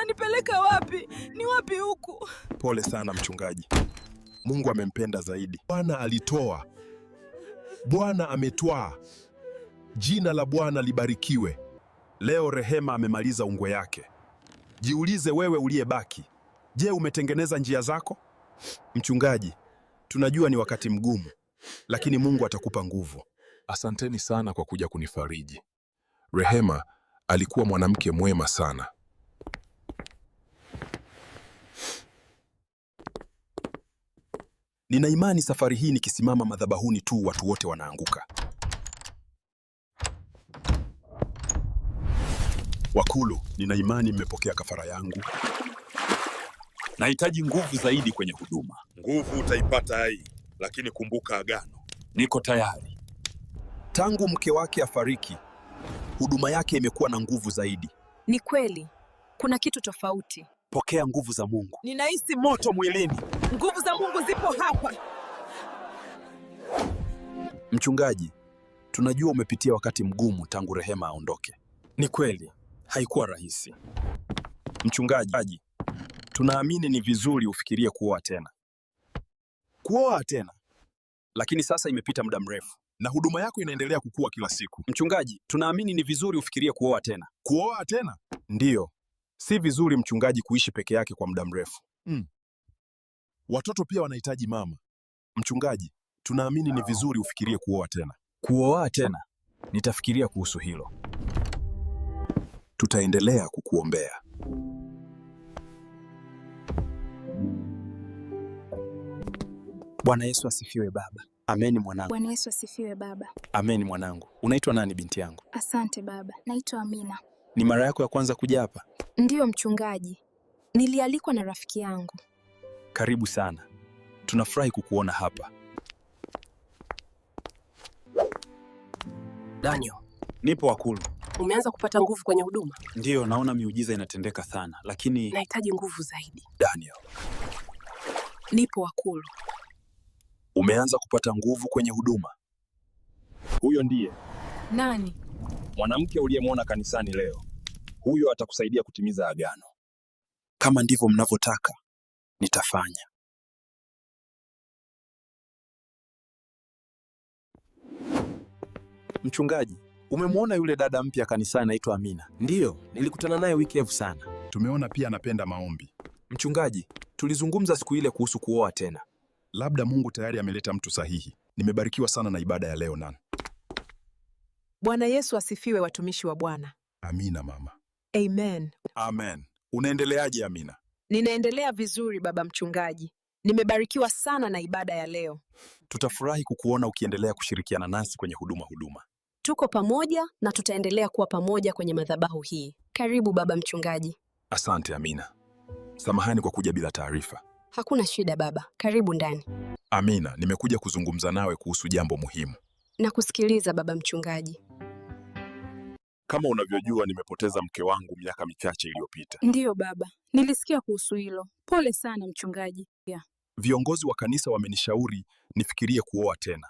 Unanipeleka wapi? Ni wapi huku? Pole sana mchungaji. Mungu amempenda zaidi. Bwana alitoa, Bwana ametwaa. Jina la Bwana libarikiwe. Leo Rehema amemaliza ungwe yake. Jiulize wewe uliyebaki. Je, umetengeneza njia zako? Mchungaji, tunajua ni wakati mgumu, lakini Mungu atakupa nguvu. Asanteni sana kwa kuja kunifariji. Rehema alikuwa mwanamke mwema sana. Nina imani safari hii nikisimama madhabahuni tu watu wote wanaanguka. Wakulu, nina imani mmepokea kafara yangu. Nahitaji nguvu zaidi kwenye huduma. Nguvu utaipata hii, lakini kumbuka agano. Niko tayari. Tangu mke wake afariki, huduma yake imekuwa na nguvu zaidi. Ni kweli, kuna kitu tofauti. Pokea nguvu za Mungu. Ninahisi moto mwilini. Nguvu za Mungu zipo hapa. Mchungaji, tunajua umepitia wakati mgumu tangu Rehema aondoke. Ni kweli, haikuwa rahisi. Mchungaji, tunaamini ni vizuri ufikirie kuoa tena. Kuoa tena? Lakini sasa imepita muda mrefu na huduma yako inaendelea kukua kila siku. Mchungaji, tunaamini ni vizuri ufikirie kuoa tena. Kuoa tena? Ndiyo. Si vizuri mchungaji kuishi peke yake kwa muda mrefu. Watoto pia wanahitaji mama. Mchungaji, tunaamini ni vizuri ufikirie kuoa tena. Kuoa tena? Nitafikiria kuhusu hilo. Tutaendelea kukuombea. Bwana Yesu asifiwe baba. Ameni mwanangu. Bwana Yesu asifiwe baba. Ameni mwanangu. Unaitwa nani binti yangu? Asante baba. Naitwa Amina. Ni mara yako ya kwanza kuja hapa? Ndiyo mchungaji. Nilialikwa na rafiki yangu. Karibu sana. Tunafurahi kukuona hapa. Daniel, Nipo Wakulu. umeanza kupata nguvu kwenye huduma? Ndiyo, naona miujiza inatendeka sana, lakini Nahitaji nguvu zaidi. Daniel, Nipo Wakulu. umeanza kupata nguvu kwenye huduma. Huyo ndiye Nani? mwanamke uliyemwona kanisani leo. Huyo atakusaidia kutimiza agano. Kama ndivyo mnavyotaka, nitafanya. Mchungaji, umemwona yule dada mpya kanisani anaitwa Amina? Ndiyo, nilikutana naye wiki refu sana. Tumeona pia anapenda maombi. Mchungaji, tulizungumza siku ile kuhusu kuoa tena. Labda Mungu tayari ameleta mtu sahihi. Nimebarikiwa sana na ibada ya leo Nan. Bwana Yesu asifiwe, watumishi wa Bwana. Amina mama. Amen. Amen. Unaendeleaje Amina? Ninaendelea vizuri baba mchungaji. Nimebarikiwa sana na ibada ya leo. Tutafurahi kukuona ukiendelea kushirikiana nasi kwenye huduma. Tuko pamoja na tutaendelea kuwa pamoja kwenye madhabahu hii. Karibu baba mchungaji. Asante Amina. Samahani kwa kuja bila taarifa. Hakuna shida baba. Karibu ndani. Amina, nimekuja kuzungumza nawe kuhusu jambo muhimu. Nakusikiliza baba mchungaji. Kama unavyojua nimepoteza mke wangu miaka michache iliyopita. Ndiyo baba, nilisikia kuhusu hilo. Pole sana mchungaji. Viongozi wa kanisa wamenishauri nifikirie kuoa tena.